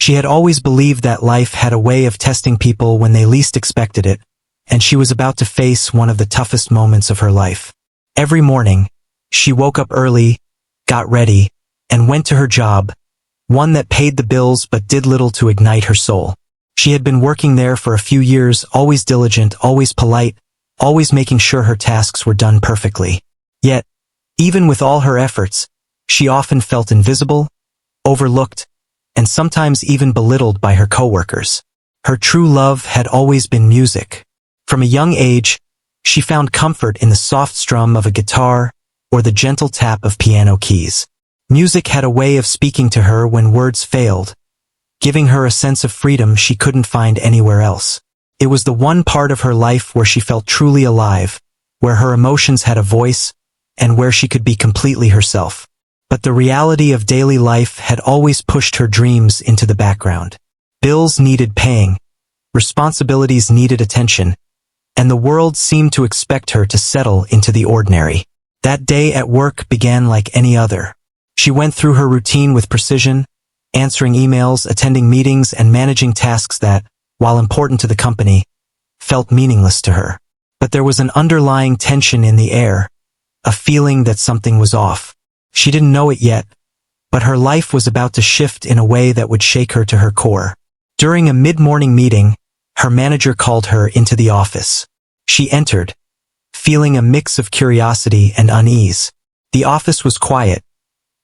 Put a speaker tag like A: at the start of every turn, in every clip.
A: She had always believed that life had a way of testing people when they least expected it, and she was about to face one of the toughest moments of her life. Every morning, she woke up early, got ready, and went to her job, one that paid the bills but did little to ignite her soul. She had been working there for a few years, always diligent, always polite, always making sure her tasks were done perfectly. Yet, even with all her efforts, she often felt invisible, overlooked, and sometimes even belittled by her coworkers. Her true love had always been music. From a young age, she found comfort in the soft strum of a guitar or the gentle tap of piano keys. Music had a way of speaking to her when words failed, giving her a sense of freedom she couldn't find anywhere else. It was the one part of her life where she felt truly alive, where her emotions had a voice, and where she could be completely herself. But the reality of daily life had always pushed her dreams into the background. Bills needed paying, responsibilities needed attention, and the world seemed to expect her to settle into the ordinary. That day at work began like any other. She went through her routine with precision, answering emails, attending meetings, and managing tasks that, while important to the company, felt meaningless to her. But there was an underlying tension in the air, a feeling that something was off. She didn't know it yet, but her life was about to shift in a way that would shake her to her core. During a mid-morning meeting, her manager called her into the office. She entered, feeling a mix of curiosity and unease. The office was quiet,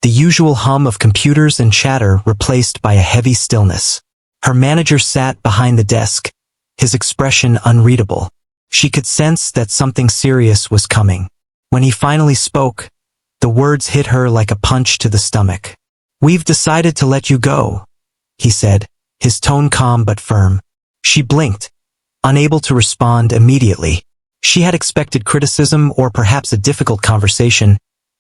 A: the usual hum of computers and chatter replaced by a heavy stillness. Her manager sat behind the desk, his expression unreadable. She could sense that something serious was coming. When he finally spoke, the words hit her like a punch to the stomach. "We've decided to let you go," he said, his tone calm but firm. She blinked, unable to respond immediately. She had expected criticism or perhaps a difficult conversation,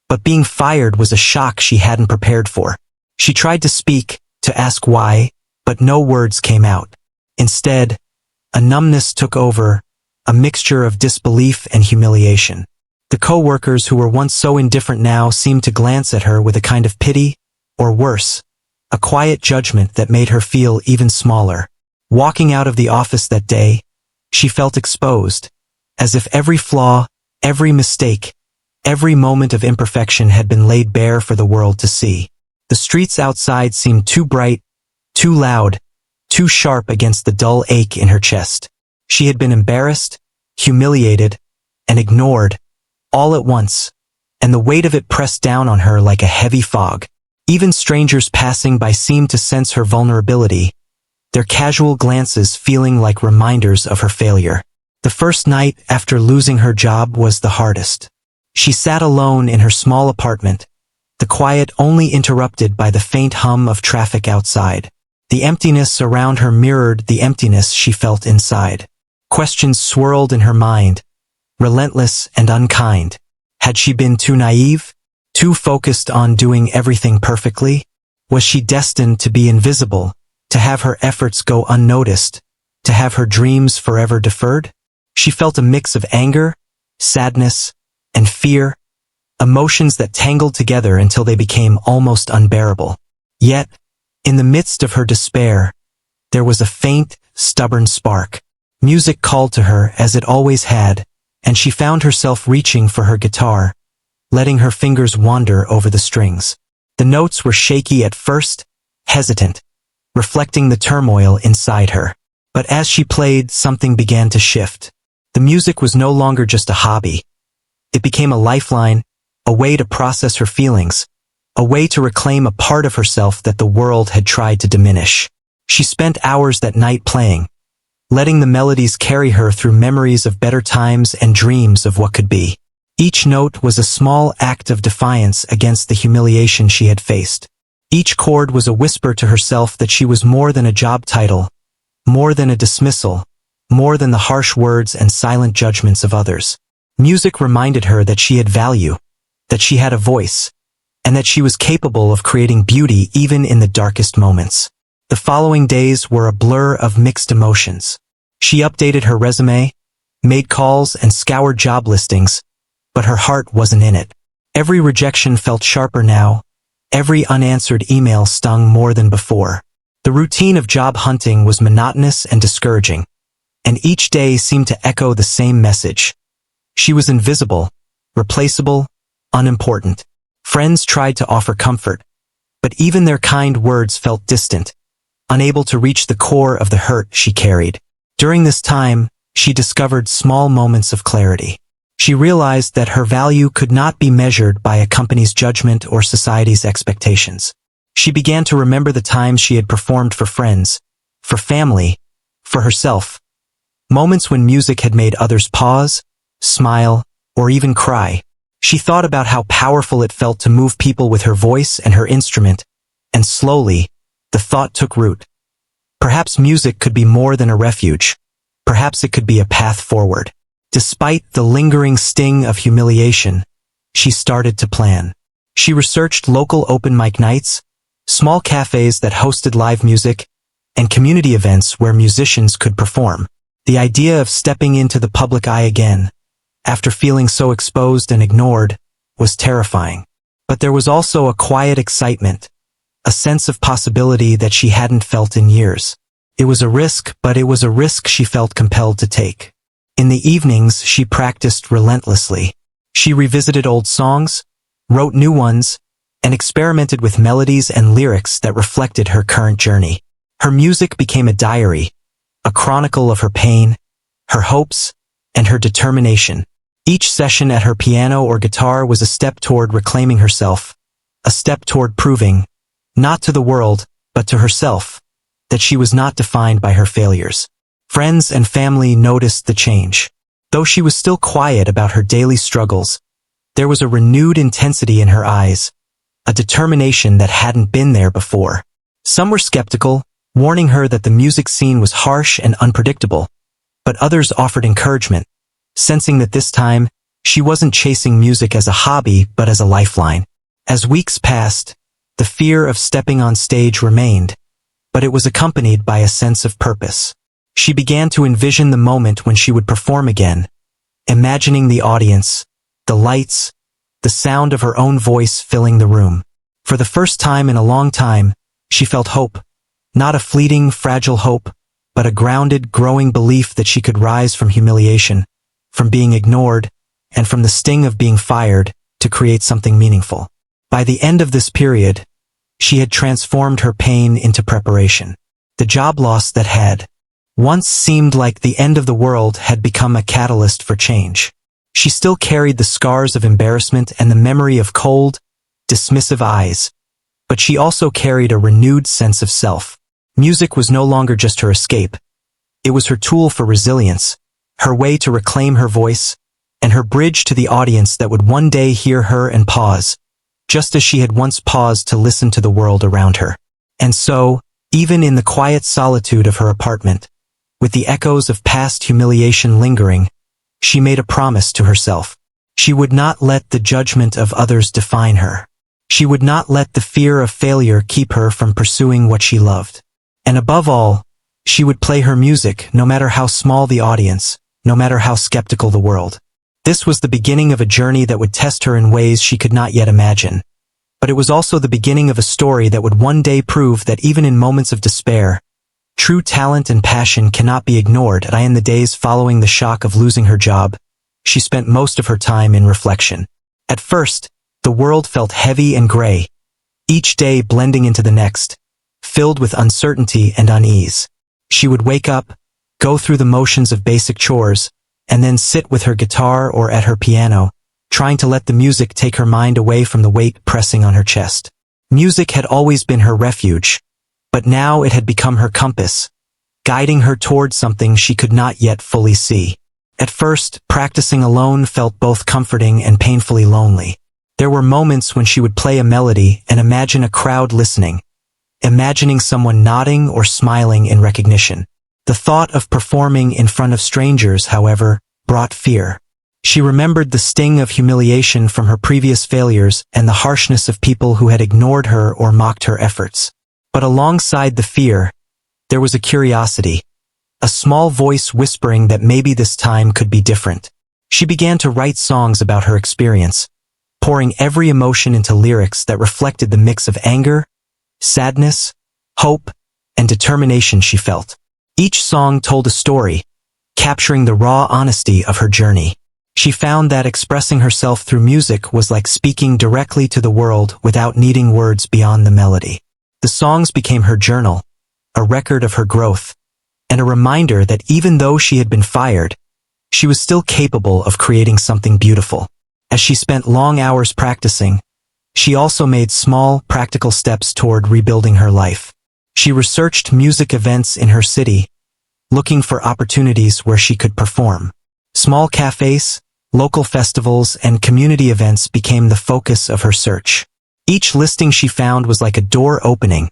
A: but being fired was a shock she hadn't prepared for. She tried to speak, to ask why, but no words came out. Instead, a numbness took over, a mixture of disbelief and humiliation. The co-workers who were once so indifferent now seemed to glance at her with a kind of pity, or worse, a quiet judgment that made her feel even smaller. Walking out of the office that day, she felt exposed, as if every flaw, every mistake, every moment of imperfection had been laid bare for the world to see. The streets outside seemed too bright, too loud, too sharp against the dull ache in her chest. She had been embarrassed, humiliated, and ignored, all at once, and the weight of it pressed down on her like a heavy fog. Even strangers passing by seemed to sense her vulnerability, their casual glances feeling like reminders of her failure. The first night after losing her job was the hardest. She sat alone in her small apartment, the quiet only interrupted by the faint hum of traffic outside. The emptiness around her mirrored the emptiness she felt inside. Questions swirled in her mind, relentless and unkind. Had she been too naive? Too focused on doing everything perfectly? Was she destined to be invisible, to have her efforts go unnoticed, to have her dreams forever deferred? She felt a mix of anger, sadness, and fear, emotions that tangled together until they became almost unbearable. Yet, in the midst of her despair, there was a faint, stubborn spark. Music called to her as it always had, and she found herself reaching for her guitar, letting her fingers wander over the strings. The notes were shaky at first, hesitant, reflecting the turmoil inside her. But as she played, something began to shift. The music was no longer just a hobby. It became a lifeline, a way to process her feelings, a way to reclaim a part of herself that the world had tried to diminish. She spent hours that night playing, letting the melodies carry her through memories of better times and dreams of what could be. Each note was a small act of defiance against the humiliation she had faced. Each chord was a whisper to herself that she was more than a job title, more than a dismissal, more than the harsh words and silent judgments of others. Music reminded her that she had value, that she had a voice, and that she was capable of creating beauty even in the darkest moments. The following days were a blur of mixed emotions. She updated her resume, made calls, and scoured job listings, but her heart wasn't in it. Every rejection felt sharper now, every unanswered email stung more than before. The routine of job hunting was monotonous and discouraging, and each day seemed to echo the same message. She was invisible, replaceable, unimportant. Friends tried to offer comfort, but even their kind words felt distant, unable to reach the core of the hurt she carried. During this time, she discovered small moments of clarity. She realized that her value could not be measured by a company's judgment or society's expectations. She began to remember the times she had performed for friends, for family, for herself. Moments when music had made others pause, smile, or even cry. She thought about how powerful it felt to move people with her voice and her instrument, and slowly, the thought took root. Perhaps music could be more than a refuge. Perhaps it could be a path forward. Despite the lingering sting of humiliation, she started to plan. She researched local open mic nights, small cafes that hosted live music, and community events where musicians could perform. The idea of stepping into the public eye again, after feeling so exposed and ignored, was terrifying. But there was also a quiet excitement, a sense of possibility that she hadn't felt in years. It was a risk, but it was a risk she felt compelled to take. In the evenings, she practiced relentlessly. She revisited old songs, wrote new ones, and experimented with melodies and lyrics that reflected her current journey. Her music became a diary, a chronicle of her pain, her hopes, and her determination. Each session at her piano or guitar was a step toward reclaiming herself, a step toward proving, not to the world, but to herself, that she was not defined by her failures. Friends and family noticed the change. Though she was still quiet about her daily struggles, there was a renewed intensity in her eyes, a determination that hadn't been there before. Some were skeptical, warning her that the music scene was harsh and unpredictable, but others offered encouragement, sensing that this time, she wasn't chasing music as a hobby but as a lifeline. As weeks passed, the fear of stepping on stage remained, but it was accompanied by a sense of purpose. She began to envision the moment when she would perform again, imagining the audience, the lights, the sound of her own voice filling the room. For the first time in a long time, she felt hope. Not a fleeting, fragile hope, but a grounded, growing belief that she could rise from humiliation, from being ignored, and from the sting of being fired to create something meaningful. By the end of this period, she had transformed her pain into preparation. The job loss that had once seemed like the end of the world had become a catalyst for change. She still carried the scars of embarrassment and the memory of cold, dismissive eyes, but she also carried a renewed sense of self. Music was no longer just her escape. It was her tool for resilience, her way to reclaim her voice, and her bridge to the audience that would one day hear her and pause, just as she had once paused to listen to the world around her. And so, even in the quiet solitude of her apartment, with the echoes of past humiliation lingering, she made a promise to herself. She would not let the judgment of others define her. She would not let the fear of failure keep her from pursuing what she loved. And above all, she would play her music no matter how small the audience, no matter how skeptical the world. This was the beginning of a journey that would test her in ways she could not yet imagine. But it was also the beginning of a story that would one day prove that even in moments of despair, true talent and passion cannot be ignored. In the days following the shock of losing her job, she spent most of her time in reflection. At first, the world felt heavy and gray, each day blending into the next, filled with uncertainty and unease. She would wake up, go through the motions of basic chores, and then sit with her guitar or at her piano, trying to let the music take her mind away from the weight pressing on her chest. Music had always been her refuge, but now it had become her compass, guiding her toward something she could not yet fully see. At first, practicing alone felt both comforting and painfully lonely. There were moments when she would play a melody and imagine a crowd listening, imagining someone nodding or smiling in recognition. The thought of performing in front of strangers, however, brought fear. She remembered the sting of humiliation from her previous failures and the harshness of people who had ignored her or mocked her efforts. But alongside the fear, there was a curiosity, a small voice whispering that maybe this time could be different. She began to write songs about her experience, pouring every emotion into lyrics that reflected the mix of anger, sadness, hope, and determination she felt. Each song told a story, capturing the raw honesty of her journey. She found that expressing herself through music was like speaking directly to the world without needing words beyond the melody. The songs became her journal, a record of her growth, and a reminder that even though she had been fired, she was still capable of creating something beautiful. As she spent long hours practicing, she also made small, practical steps toward rebuilding her life. She researched music events in her city, looking for opportunities where she could perform. Small cafes, local festivals, and community events became the focus of her search. Each listing she found was like a door opening,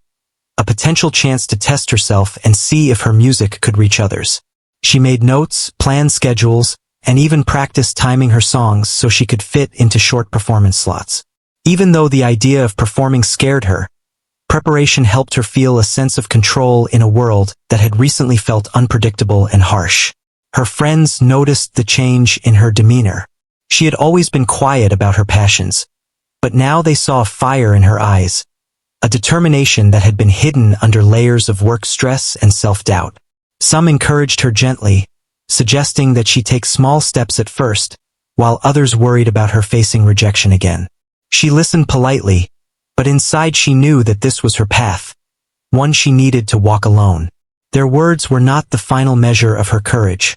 A: a potential chance to test herself and see if her music could reach others. She made notes, planned schedules, and even practiced timing her songs so she could fit into short performance slots. Even though the idea of performing scared her, preparation helped her feel a sense of control in a world that had recently felt unpredictable and harsh. Her friends noticed the change in her demeanor. She had always been quiet about her passions, but now they saw a fire in her eyes, a determination that had been hidden under layers of work stress and self-doubt. Some encouraged her gently, suggesting that she take small steps at first, while others worried about her facing rejection again. She listened politely, but inside she knew that this was her path, one she needed to walk alone. Their words were not the final measure of her courage.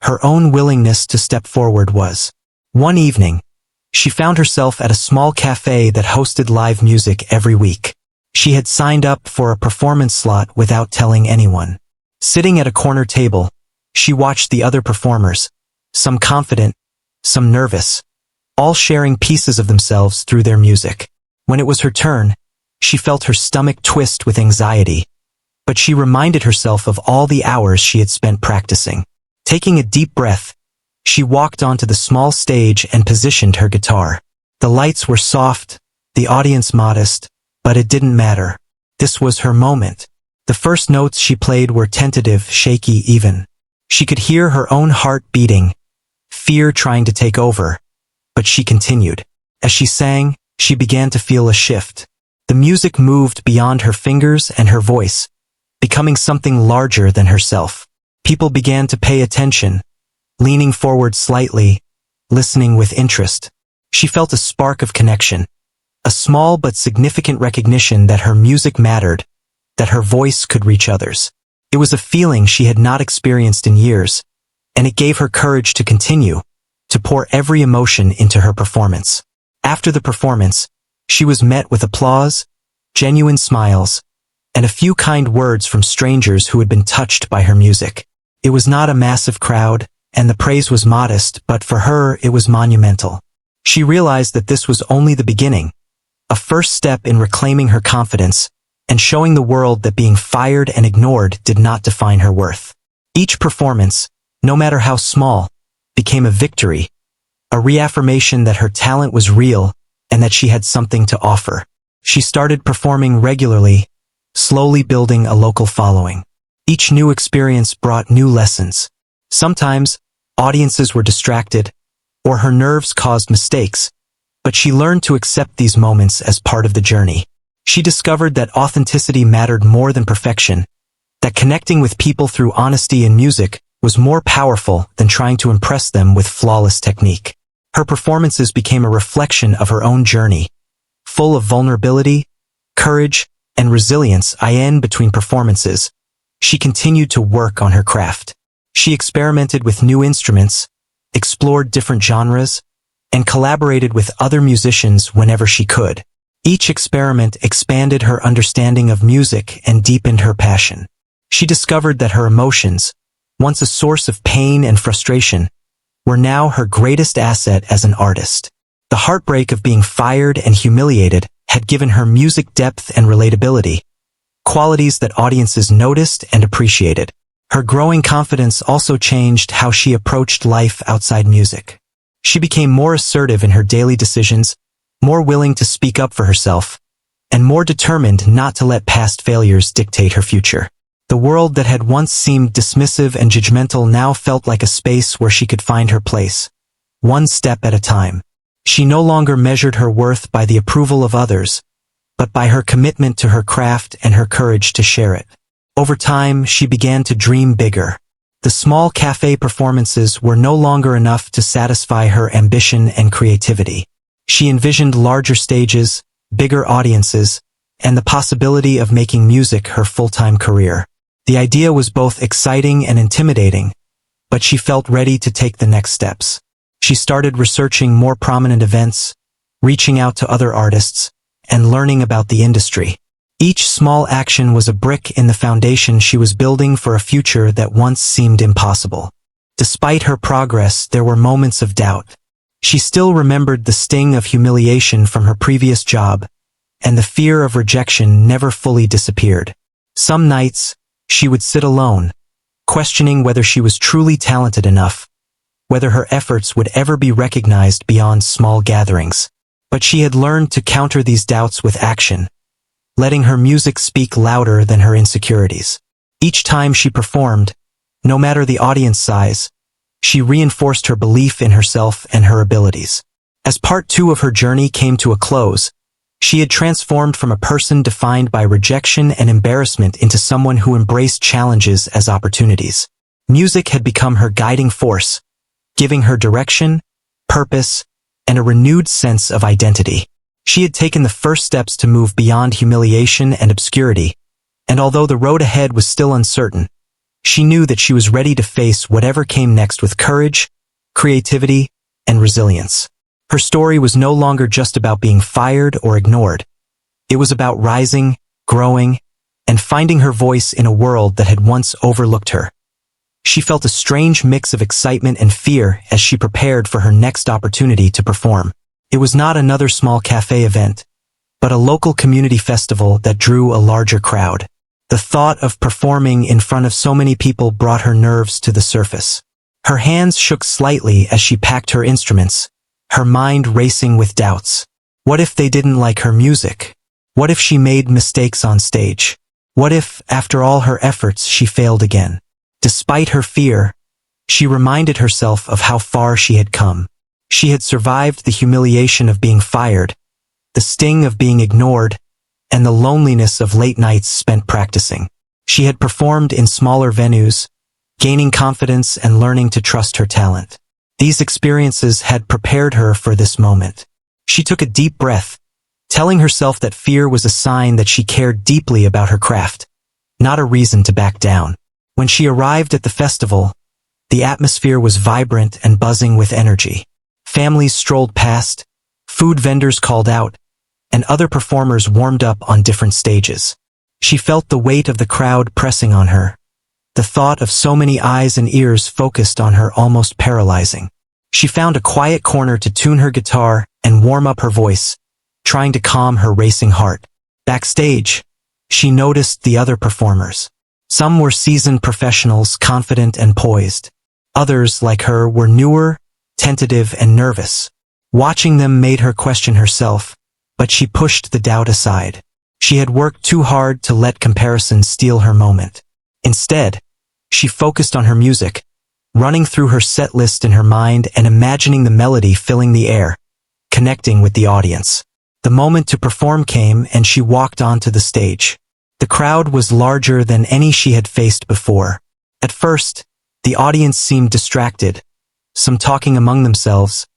A: Her own willingness to step forward was. One evening, she found herself at a small cafe that hosted live music every week. She had signed up for a performance slot without telling anyone. Sitting at a corner table, she watched the other performers, some confident, some nervous, all sharing pieces of themselves through their music. When it was her turn, she felt her stomach twist with anxiety, but she reminded herself of all the hours she had spent practicing. Taking a deep breath, she walked onto the small stage and positioned her guitar. The lights were soft, the audience modest, but it didn't matter. This was her moment. The first notes she played were tentative, shaky even. She could hear her own heart beating, fear trying to take over, but she continued. As she sang, she began to feel a shift. The music moved beyond her fingers and her voice, becoming something larger than herself. People began to pay attention, leaning forward slightly, listening with interest. She felt a spark of connection, a small but significant recognition that her music mattered, that her voice could reach others. It was a feeling she had not experienced in years, and it gave her courage to continue, to pour every emotion into her performance. After the performance, she was met with applause, genuine smiles, and a few kind words from strangers who had been touched by her music. It was not a massive crowd, and the praise was modest, but for her it was monumental. She realized that this was only the beginning, a first step in reclaiming her confidence, and showing the world that being fired and ignored did not define her worth. Each performance, no matter how small, became a victory, a reaffirmation that her talent was real and that she had something to offer. She started performing regularly, slowly building a local following. Each new experience brought new lessons. Sometimes, audiences were distracted, or her nerves caused mistakes, but she learned to accept these moments as part of the journey. She discovered that authenticity mattered more than perfection, that connecting with people through honesty in music was more powerful than trying to impress them with flawless technique. Her performances became a reflection of her own journey, full of vulnerability, courage, and resilience. Between performances, she continued to work on her craft. She experimented with new instruments, explored different genres, and collaborated with other musicians whenever she could. Each experiment expanded her understanding of music and deepened her passion. She discovered that her emotions, once a source of pain and frustration, were now her greatest asset as an artist. The heartbreak of being fired and humiliated had given her music depth and relatability, qualities that audiences noticed and appreciated. Her growing confidence also changed how she approached life outside music. She became more assertive in her daily decisions, more willing to speak up for herself, and more determined not to let past failures dictate her future. The world that had once seemed dismissive and judgmental now felt like a space where she could find her place, one step at a time. She no longer measured her worth by the approval of others, but by her commitment to her craft and her courage to share it. Over time, she began to dream bigger. The small cafe performances were no longer enough to satisfy her ambition and creativity. She envisioned larger stages, bigger audiences, and the possibility of making music her full-time career. The idea was both exciting and intimidating, but she felt ready to take the next steps. She started researching more prominent events, reaching out to other artists, and learning about the industry. Each small action was a brick in the foundation she was building for a future that once seemed impossible. Despite her progress, there were moments of doubt. She still remembered the sting of humiliation from her previous job, and the fear of rejection never fully disappeared. Some nights, she would sit alone, questioning whether she was truly talented enough, whether her efforts would ever be recognized beyond small gatherings. But she had learned to counter these doubts with action, letting her music speak louder than her insecurities. Each time she performed, no matter the audience size, she reinforced her belief in herself and her abilities. As part 2 of her journey came to a close, she had transformed from a person defined by rejection and embarrassment into someone who embraced challenges as opportunities. Music had become her guiding force, giving her direction, purpose, and a renewed sense of identity. She had taken the first steps to move beyond humiliation and obscurity, and although the road ahead was still uncertain, she knew that she was ready to face whatever came next with courage, creativity, and resilience. Her story was no longer just about being fired or ignored. It was about rising, growing, and finding her voice in a world that had once overlooked her. She felt a strange mix of excitement and fear as she prepared for her next opportunity to perform. It was not another small cafe event, but a local community festival that drew a larger crowd. The thought of performing in front of so many people brought her nerves to the surface. Her hands shook slightly as she packed her instruments, her mind racing with doubts. What if they didn't like her music? What if she made mistakes on stage? What if, after all her efforts, she failed again? Despite her fear, she reminded herself of how far she had come. She had survived the humiliation of being fired, the sting of being ignored, and the loneliness of late nights spent practicing. She had performed in smaller venues, gaining confidence and learning to trust her talent. These experiences had prepared her for this moment. She took a deep breath, telling herself that fear was a sign that she cared deeply about her craft, not a reason to back down. When she arrived at the festival, the atmosphere was vibrant and buzzing with energy. Families strolled past, food vendors called out, and other performers warmed up on different stages. She felt the weight of the crowd pressing on her. The thought of so many eyes and ears focused on her almost paralyzing. She found a quiet corner to tune her guitar and warm up her voice, trying to calm her racing heart. Backstage, she noticed the other performers. Some were seasoned professionals, confident and poised. Others, like her, were newer, tentative and nervous. Watching them made her question herself, but she pushed the doubt aside. She had worked too hard to let comparison steal her moment. Instead, she focused on her music, running through her set list in her mind and imagining the melody filling the air, connecting with the audience. The moment to perform came and she walked onto the stage. The crowd was larger than any she had faced before. At first, the audience seemed distracted, some talking among themselves,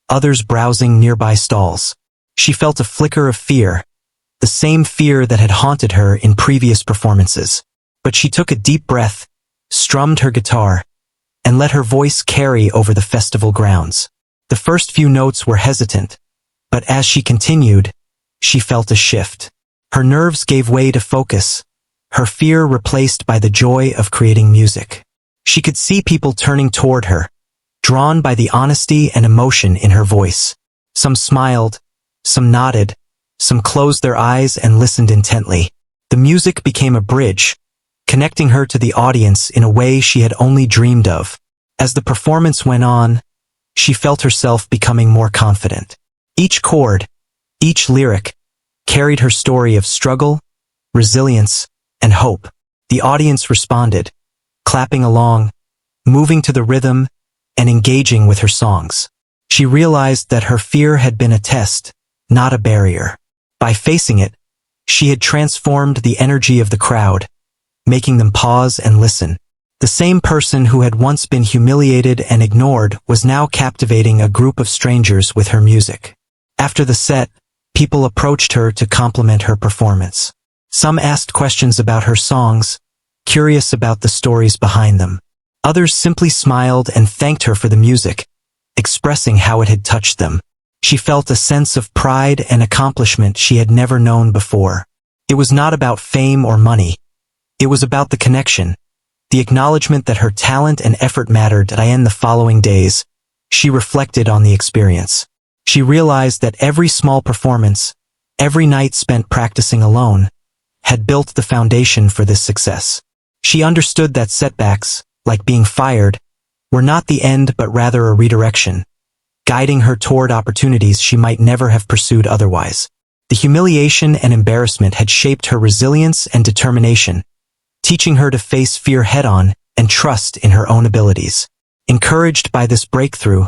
A: others browsing nearby stalls. She felt a flicker of fear, the same fear that had haunted her in previous performances. But she took a deep breath, strummed her guitar, and let her voice carry over the festival grounds. The first few notes were hesitant, but as she continued, she felt a shift. Her nerves gave way to focus, her fear replaced by the joy of creating music. She could see people turning toward her, drawn by the honesty and emotion in her voice. Some smiled, some nodded, some closed their eyes and listened intently. The music became a bridge, connecting her to the audience in a way she had only dreamed of. As the performance went on, she felt herself becoming more confident. Each chord, each lyric, carried her story of struggle, resilience, and hope. The audience responded, clapping along, moving to the rhythm, and engaging with her songs. She realized that her fear had been a test, not a barrier. By facing it, she had transformed the energy of the crowd, making them pause and listen. The same person who had once been humiliated and ignored was now captivating a group of strangers with her music. After the set, people approached her to compliment her performance. Some asked questions about her songs, curious about the stories behind them. Others simply smiled and thanked her for the music, expressing how it had touched them. She felt a sense of pride and accomplishment she had never known before. It was not about fame or money. It was about the connection, the acknowledgement that her talent and effort mattered. In the following days, she reflected on the experience. She realized that every small performance, every night spent practicing alone, had built the foundation for this success. She understood that setbacks, like being fired, were not the end but rather a redirection, guiding her toward opportunities she might never have pursued otherwise. The humiliation and embarrassment had shaped her resilience and determination, teaching her to face fear head-on and trust in her own abilities. Encouraged by this breakthrough,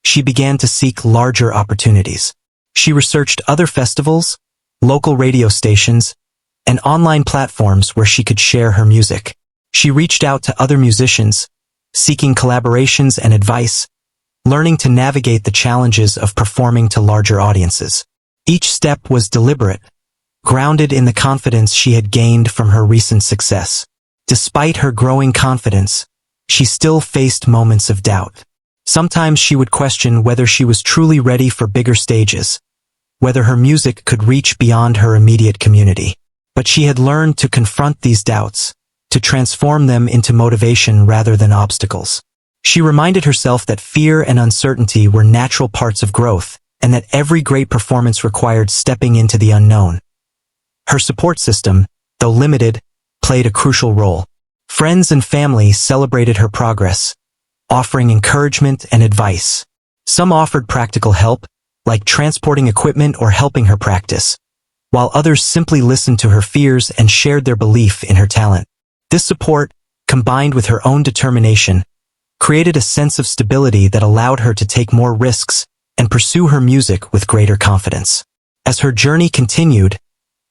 A: she began to seek larger opportunities. She researched other festivals, local radio stations, and online platforms where she could share her music. She reached out to other musicians, seeking collaborations and advice, learning to navigate the challenges of performing to larger audiences. Each step was deliberate, grounded in the confidence she had gained from her recent success. Despite her growing confidence, she still faced moments of doubt. Sometimes she would question whether she was truly ready for bigger stages, whether her music could reach beyond her immediate community. But she had learned to confront these doubts, to transform them into motivation rather than obstacles. She reminded herself that fear and uncertainty were natural parts of growth, and that every great performance required stepping into the unknown. Her support system, though limited, played a crucial role. Friends and family celebrated her progress, offering encouragement and advice. Some offered practical help, like transporting equipment or helping her practice, while others simply listened to her fears and shared their belief in her talent. This support, combined with her own determination, created a sense of stability that allowed her to take more risks and pursue her music with greater confidence. As her journey continued,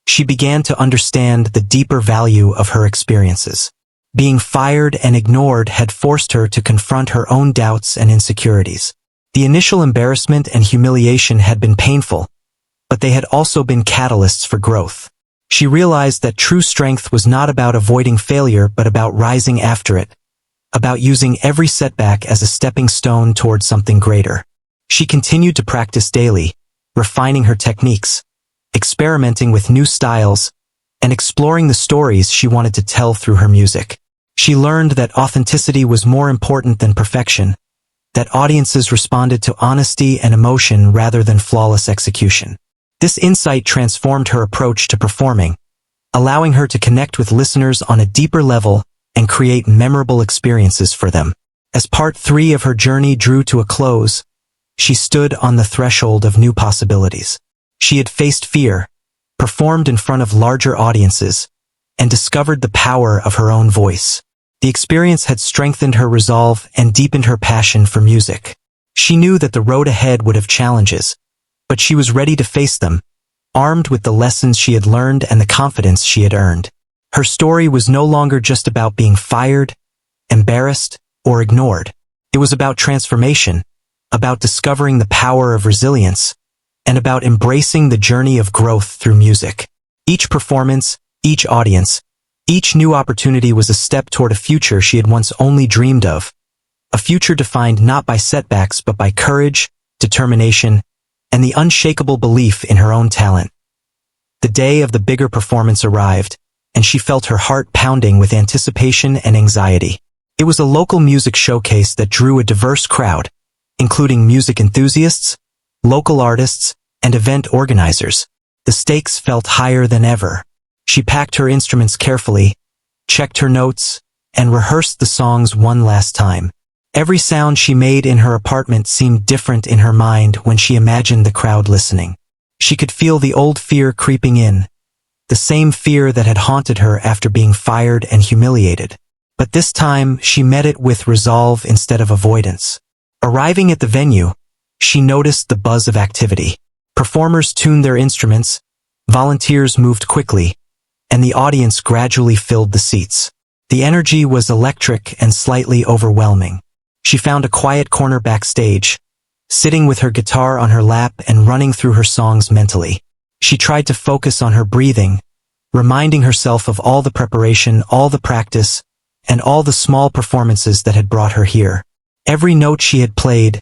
A: she began to understand the deeper value of her experiences. Being fired and ignored had forced her to confront her own doubts and insecurities. The initial embarrassment and humiliation had been painful, but they had also been catalysts for growth. She realized that true strength was not about avoiding failure but about rising after it, about using every setback as a stepping stone toward something greater. She continued to practice daily, refining her techniques, experimenting with new styles, and exploring the stories she wanted to tell through her music. She learned that authenticity was more important than perfection, that audiences responded to honesty and emotion rather than flawless execution. This insight transformed her approach to performing, allowing her to connect with listeners on a deeper level and create memorable experiences for them. As part 3 of her journey drew to a close, she stood on the threshold of new possibilities. She had faced fear, performed in front of larger audiences, and discovered the power of her own voice. The experience had strengthened her resolve and deepened her passion for music. She knew that the road ahead would have challenges, but she was ready to face them, armed with the lessons she had learned and the confidence she had earned. Her story was no longer just about being fired, embarrassed, or ignored. It was about transformation, about discovering the power of resilience, and about embracing the journey of growth through music. Each performance, each audience, each new opportunity was a step toward a future she had once only dreamed of, a future defined not by setbacks but by courage, determination, and the unshakable belief in her own talent. The day of the bigger performance arrived, and she felt her heart pounding with anticipation and anxiety. It was a local music showcase that drew a diverse crowd, including music enthusiasts, local artists, and event organizers. The stakes felt higher than ever. She packed her instruments carefully, checked her notes, and rehearsed the songs one last time. Every sound she made in her apartment seemed different in her mind when she imagined the crowd listening. She could feel the old fear creeping in, the same fear that had haunted her after being fired and humiliated. But this time, she met it with resolve instead of avoidance. Arriving at the venue, she noticed the buzz of activity. Performers tuned their instruments, volunteers moved quickly, and the audience gradually filled the seats. The energy was electric and slightly overwhelming. She found a quiet corner backstage, sitting with her guitar on her lap and running through her songs mentally. She tried to focus on her breathing, reminding herself of all the preparation, all the practice, and all the small performances that had brought her here. Every note she had played,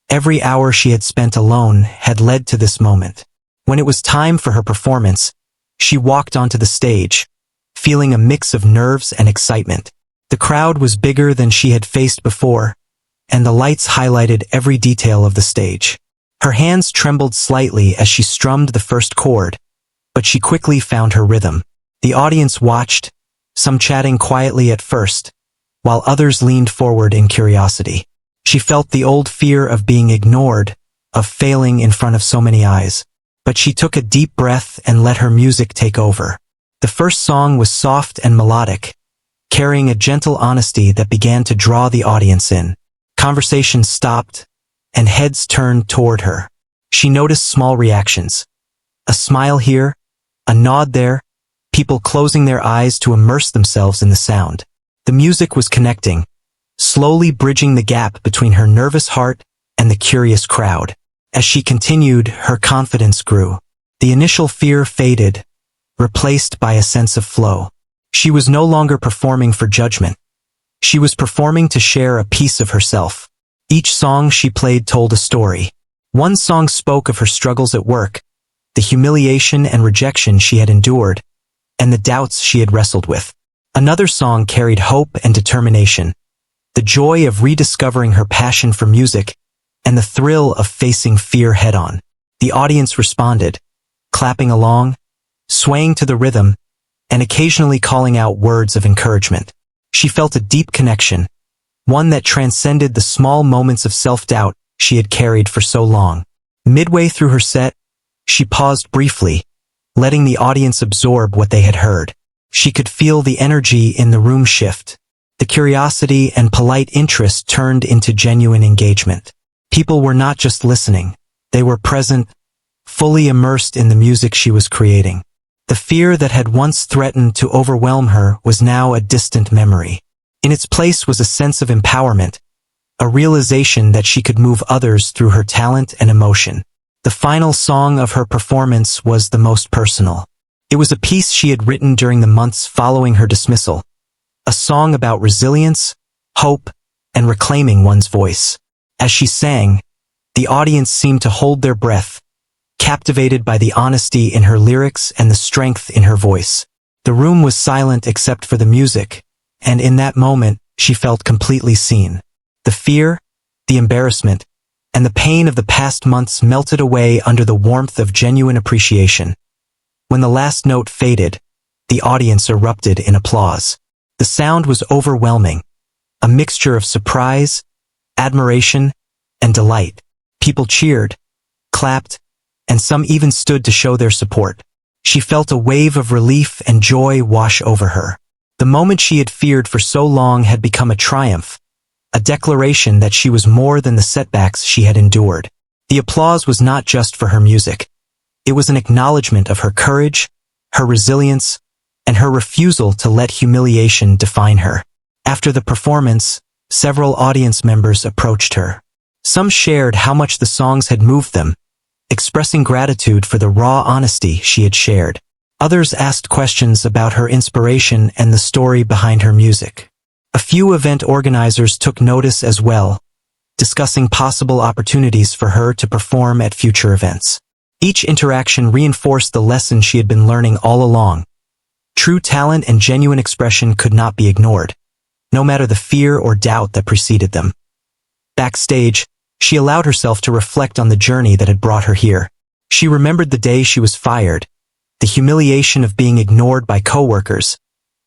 A: every hour she had spent alone had led to this moment. When it was time for her performance, she walked onto the stage, feeling a mix of nerves and excitement. The crowd was bigger than she had faced before, and the lights highlighted every detail of the stage. Her hands trembled slightly as she strummed the first chord, but she quickly found her rhythm. The audience watched, some chatting quietly at first, while others leaned forward in curiosity. She felt the old fear of being ignored, of failing in front of so many eyes. But she took a deep breath and let her music take over. The first song was soft and melodic, carrying a gentle honesty that began to draw the audience in. Conversations stopped, and heads turned toward her. She noticed small reactions. A smile here, a nod there, people closing their eyes to immerse themselves in the sound. The music was connecting, slowly bridging the gap between her nervous heart and the curious crowd. As she continued, her confidence grew. The initial fear faded, replaced by a sense of flow. She was no longer performing for judgment. She was performing to share a piece of herself. Each song she played told a story. One song spoke of her struggles at work, the humiliation and rejection she had endured, and the doubts she had wrestled with. Another song carried hope and determination, the joy of rediscovering her passion for music, and the thrill of facing fear head-on. The audience responded, clapping along, swaying to the rhythm, and occasionally calling out words of encouragement. She felt a deep connection, one that transcended the small moments of self-doubt she had carried for so long. Midway through her set, she paused briefly, letting the audience absorb what they had heard. She could feel the energy in the room shift. The curiosity and polite interest turned into genuine engagement. People were not just listening, they were present, fully immersed in the music she was creating. The fear that had once threatened to overwhelm her was now a distant memory. In its place was a sense of empowerment, a realization that she could move others through her talent and emotion. The final song of her performance was the most personal. It was a piece she had written during the months following her dismissal, a song about resilience, hope, and reclaiming one's voice. As she sang, the audience seemed to hold their breath, captivated by the honesty in her lyrics and the strength in her voice. The room was silent except for the music, and in that moment, she felt completely seen. The fear, the embarrassment, and the pain of the past months melted away under the warmth of genuine appreciation. When the last note faded, the audience erupted in applause. The sound was overwhelming, a mixture of surprise, admiration, and delight. People cheered, clapped, and some even stood to show their support. She felt a wave of relief and joy wash over her. The moment she had feared for so long had become a triumph, a declaration that she was more than the setbacks she had endured. The applause was not just for her music. It was an acknowledgement of her courage, her resilience, and her refusal to let humiliation define her. After the performance, several audience members approached her. Some shared how much the songs had moved them, expressing gratitude for the raw honesty she had shared. Others asked questions about her inspiration and the story behind her music. A few event organizers took notice as well, discussing possible opportunities for her to perform at future events. Each interaction reinforced the lesson she had been learning all along. True talent and genuine expression could not be ignored, no matter the fear or doubt that preceded them. Backstage, she allowed herself to reflect on the journey that had brought her here. She remembered the day she was fired, the humiliation of being ignored by coworkers,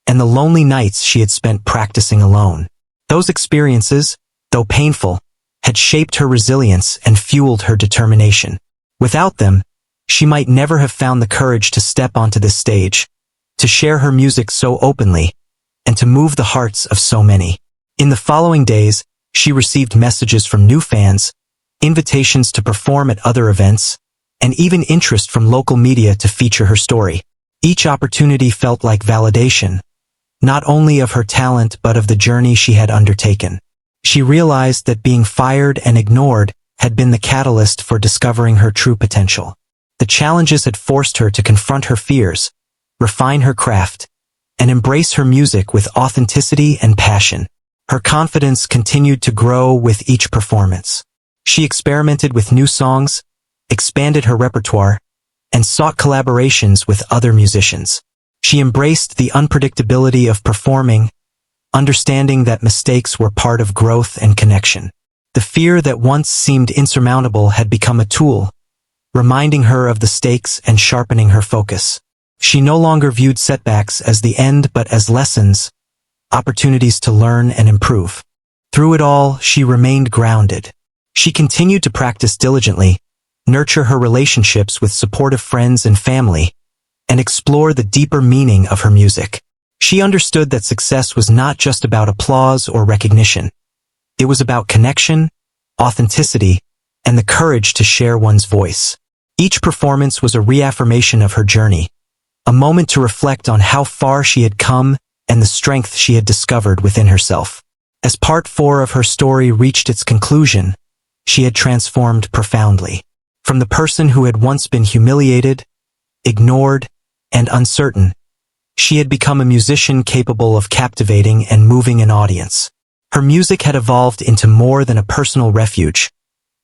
A: and the lonely nights she had spent practicing alone. Those experiences, though painful, had shaped her resilience and fueled her determination. Without them, she might never have found the courage to step onto this stage, to share her music so openly, and to move the hearts of so many. In the following days, she received messages from new fans, invitations to perform at other events, and even interest from local media to feature her story. Each opportunity felt like validation, not only of her talent but of the journey she had undertaken. She realized that being fired and ignored had been the catalyst for discovering her true potential. The challenges had forced her to confront her fears, refine her craft, and embrace her music with authenticity and passion. Her confidence continued to grow with each performance. She experimented with new songs, expanded her repertoire, and sought collaborations with other musicians. She embraced the unpredictability of performing, understanding that mistakes were part of growth and connection. The fear that once seemed insurmountable had become a tool, reminding her of the stakes and sharpening her focus. She no longer viewed setbacks as the end but as lessons, opportunities to learn and improve. Through it all, she remained grounded. She continued to practice diligently, nurture her relationships with supportive friends and family, and explore the deeper meaning of her music. She understood that success was not just about applause or recognition. It was about connection, authenticity, and the courage to share one's voice. Each performance was a reaffirmation of her journey, a moment to reflect on how far she had come and the strength she had discovered within herself. As part 4 of her story reached its conclusion, she had transformed profoundly. From the person who had once been humiliated, ignored, and uncertain, she had become a musician capable of captivating and moving an audience. Her music had evolved into more than a personal refuge.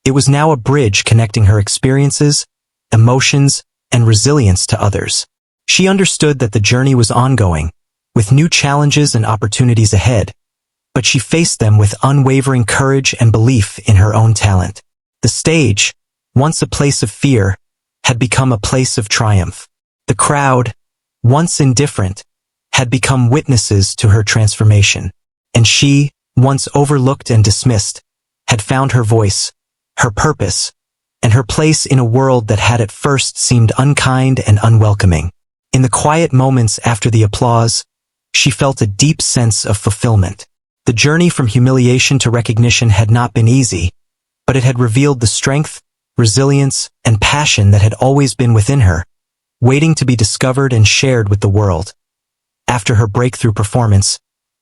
A: It was now a bridge connecting her experiences, emotions, and resilience to others. She understood that the journey was ongoing, with new challenges and opportunities ahead, but she faced them with unwavering courage and belief in her own talent. The stage, once a place of fear, had become a place of triumph. The crowd, once indifferent, had become witnesses to her transformation. And she, once overlooked and dismissed, had found her voice, her purpose, and her place in a world that had at first seemed unkind and unwelcoming. In the quiet moments after the applause, she felt a deep sense of fulfillment. The journey from humiliation to recognition had not been easy, but it had revealed the strength, resilience, and passion that had always been within her, waiting to be discovered and shared with the world. After her breakthrough performance,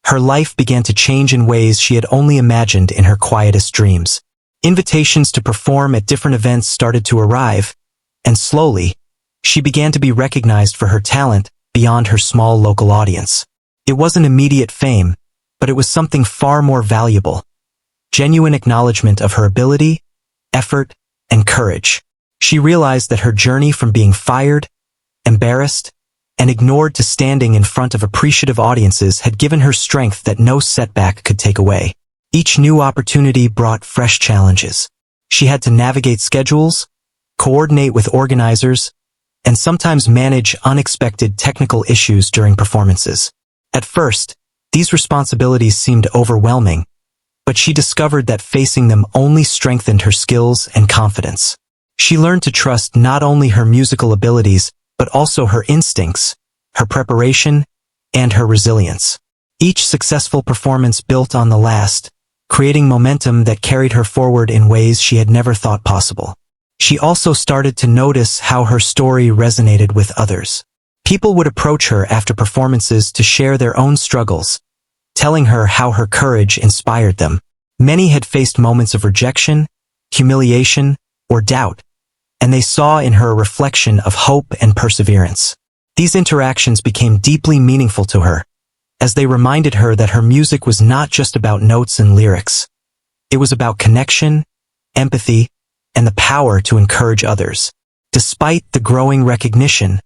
A: her life began to change in ways she had only imagined in her quietest dreams. Invitations to perform at different events started to arrive, and slowly, she began to be recognized for her talent beyond her small local audience. It wasn't immediate fame, but it was something far more valuable: genuine acknowledgement of her ability, effort, and courage. She realized that her journey from being fired, embarrassed, and ignored to standing in front of appreciative audiences had given her strength that no setback could take away. Each new opportunity brought fresh challenges. She had to navigate schedules, coordinate with organizers, and sometimes manage unexpected technical issues during performances. At first, these responsibilities seemed overwhelming, but she discovered that facing them only strengthened her skills and confidence. She learned to trust not only her musical abilities, but also her instincts, her preparation, and her resilience. Each successful performance built on the last, creating momentum that carried her forward in ways she had never thought possible. She also started to notice how her story resonated with others. People would approach her after performances to share their own struggles, telling her how her courage inspired them. Many had faced moments of rejection, humiliation, or doubt, and they saw in her a reflection of hope and perseverance. These interactions became deeply meaningful to her, as they reminded her that her music was not just about notes and lyrics. It was about connection, empathy, and the power to encourage others. Despite the growing recognition,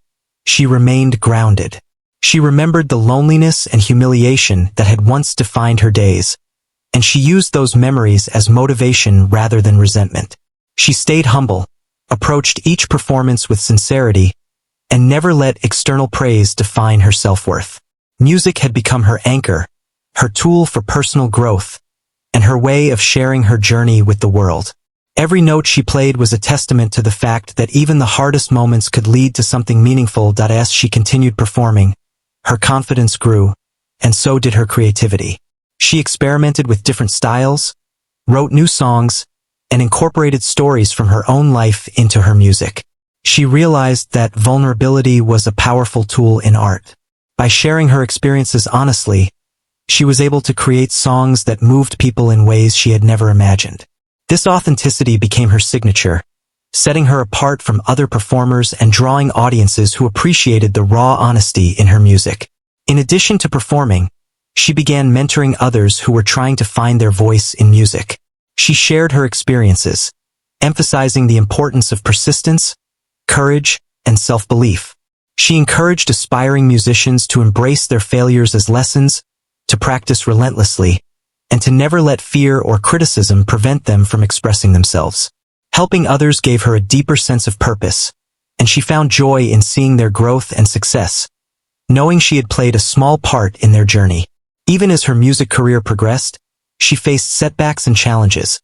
A: she remained grounded. She remembered the loneliness and humiliation that had once defined her days, and she used those memories as motivation rather than resentment. She stayed humble, approached each performance with sincerity, and never let external praise define her self-worth. Music had become her anchor, her tool for personal growth, and her way of sharing her journey with the world. Every note she played was a testament to the fact that even the hardest moments could lead to something meaningful. As she continued performing, her confidence grew, and so did her creativity. She experimented with different styles, wrote new songs, and incorporated stories from her own life into her music. she realized that vulnerability was a powerful tool in art. By sharing her experiences honestly, she was able to create songs that moved people in ways she had never imagined. This authenticity became her signature, setting her apart from other performers and drawing audiences who appreciated the raw honesty in her music. In addition to performing, she began mentoring others who were trying to find their voice in music. She shared her experiences, emphasizing the importance of persistence, courage, and self-belief. She encouraged aspiring musicians to embrace their failures as lessons, to practice relentlessly, and to never let fear or criticism prevent them from expressing themselves. Helping others gave her a deeper sense of purpose, and she found joy in seeing their growth and success, knowing she had played a small part in their journey. Even as her music career progressed, she faced setbacks and challenges,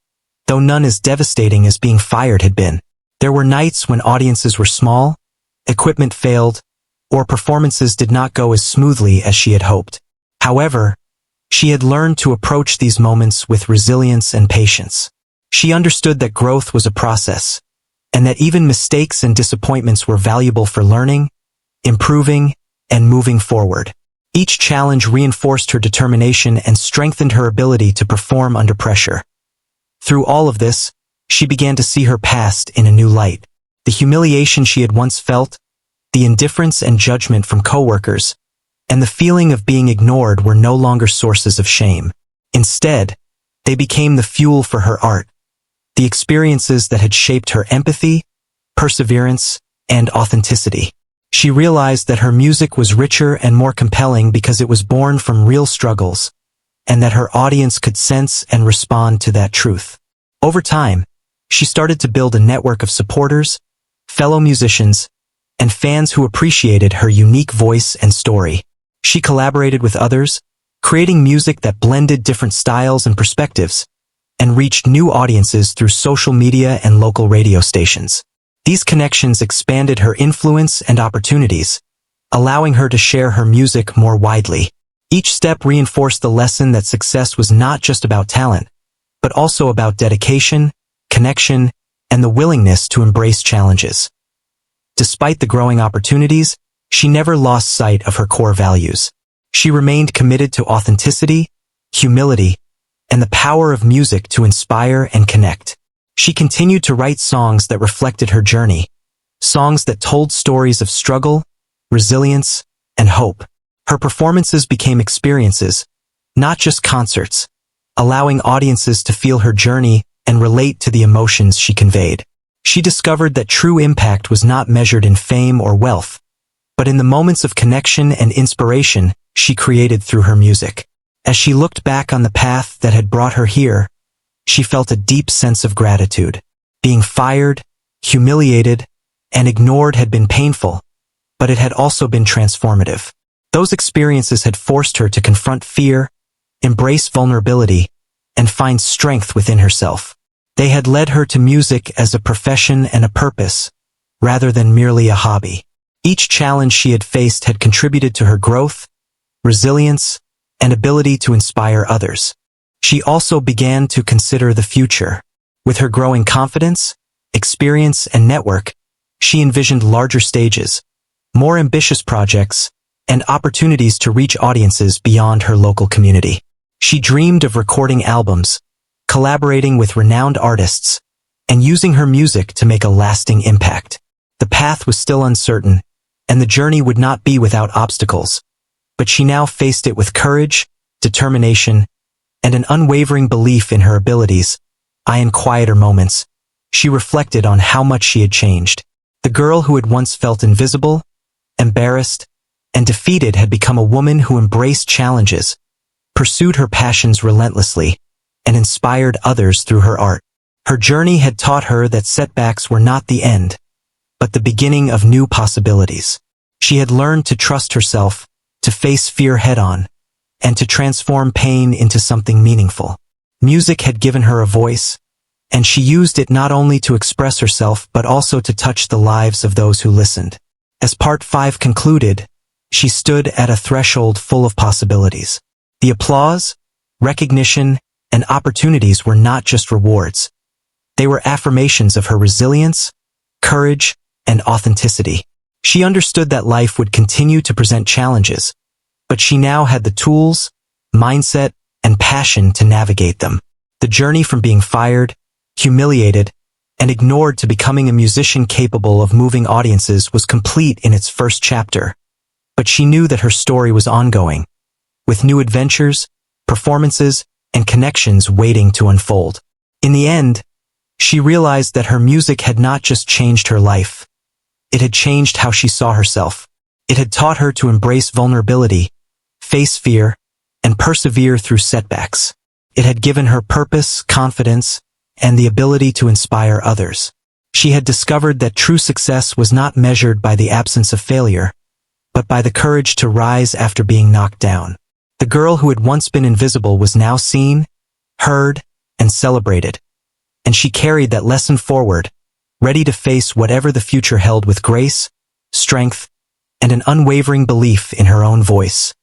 A: though none as devastating as being fired had been. There were nights when audiences were small, equipment failed, or performances did not go as smoothly as she had hoped. However, she had learned to approach these moments with resilience and patience. She understood that growth was a process, and that even mistakes and disappointments were valuable for learning, improving, and moving forward. Each challenge reinforced her determination and strengthened her ability to perform under pressure. Through all of this, she began to see her past in a new light. The humiliation she had once felt, the indifference and judgment from coworkers, and the feeling of being ignored were no longer sources of shame. Instead, they became the fuel for her art, the experiences that had shaped her empathy, perseverance, and authenticity. She realized that her music was richer and more compelling because it was born from real struggles, and that her audience could sense and respond to that truth. Over time, she started to build a network of supporters, fellow musicians, and fans who appreciated her unique voice and story. She collaborated with others, creating music that blended different styles and perspectives, and reached new audiences through social media and local radio stations. These connections expanded her influence and opportunities, allowing her to share her music more widely. Each step reinforced the lesson that success was not just about talent, but also about dedication, connection, and the willingness to embrace challenges. Despite the growing opportunities, she never lost sight of her core values. She remained committed to authenticity, humility, and the power of music to inspire and connect. She continued to write songs that reflected her journey, songs that told stories of struggle, resilience, and hope. Her performances became experiences, not just concerts, allowing audiences to feel her journey and relate to the emotions she conveyed. She discovered that true impact was not measured in fame or wealth, but in the moments of connection and inspiration she created through her music. As she looked back on the path that had brought her here, she felt a deep sense of gratitude. Being fired, humiliated, and ignored had been painful, but it had also been transformative. Those experiences had forced her to confront fear, embrace vulnerability, and find strength within herself. They had led her to music as a profession and a purpose, rather than merely a hobby. Each challenge she had faced had contributed to her growth, resilience, and ability to inspire others. She also began to consider the future. With her growing confidence, experience, and network, she envisioned larger stages, more ambitious projects, and opportunities to reach audiences beyond her local community. She dreamed of recording albums, collaborating with renowned artists, and using her music to make a lasting impact. The path was still uncertain, and the journey would not be without obstacles, but she now faced it with courage, determination, and an unwavering belief in her abilities. In quieter moments, she reflected on how much she had changed. The girl who had once felt invisible, embarrassed, and defeated had become a woman who embraced challenges, pursued her passions relentlessly, and inspired others through her art. Her journey had taught her that setbacks were not the end, but the beginning of new possibilities. She had learned to trust herself, to face fear head-on, and to transform pain into something meaningful. Music had given her a voice, and she used it not only to express herself but also to touch the lives of those who listened. As Part 5 concluded, she stood at a threshold full of possibilities. The applause, recognition, and opportunities were not just rewards. They were affirmations of her resilience, courage, and authenticity. She understood that life would continue to present challenges, but she now had the tools, mindset, and passion to navigate them. The journey from being fired, humiliated, and ignored to becoming a musician capable of moving audiences was complete in its first chapter. But she knew that her story was ongoing, with new adventures, performances, and connections waiting to unfold. In the end, she realized that her music had not just changed her life. It had changed how she saw herself. It had taught her to embrace vulnerability, face fear, and persevere through setbacks. It had given her purpose, confidence, and the ability to inspire others. She had discovered that true success was not measured by the absence of failure, but by the courage to rise after being knocked down. The girl who had once been invisible was now seen, heard, and celebrated, and she carried that lesson forward, ready to face whatever the future held with grace, strength, and an unwavering belief in her own voice.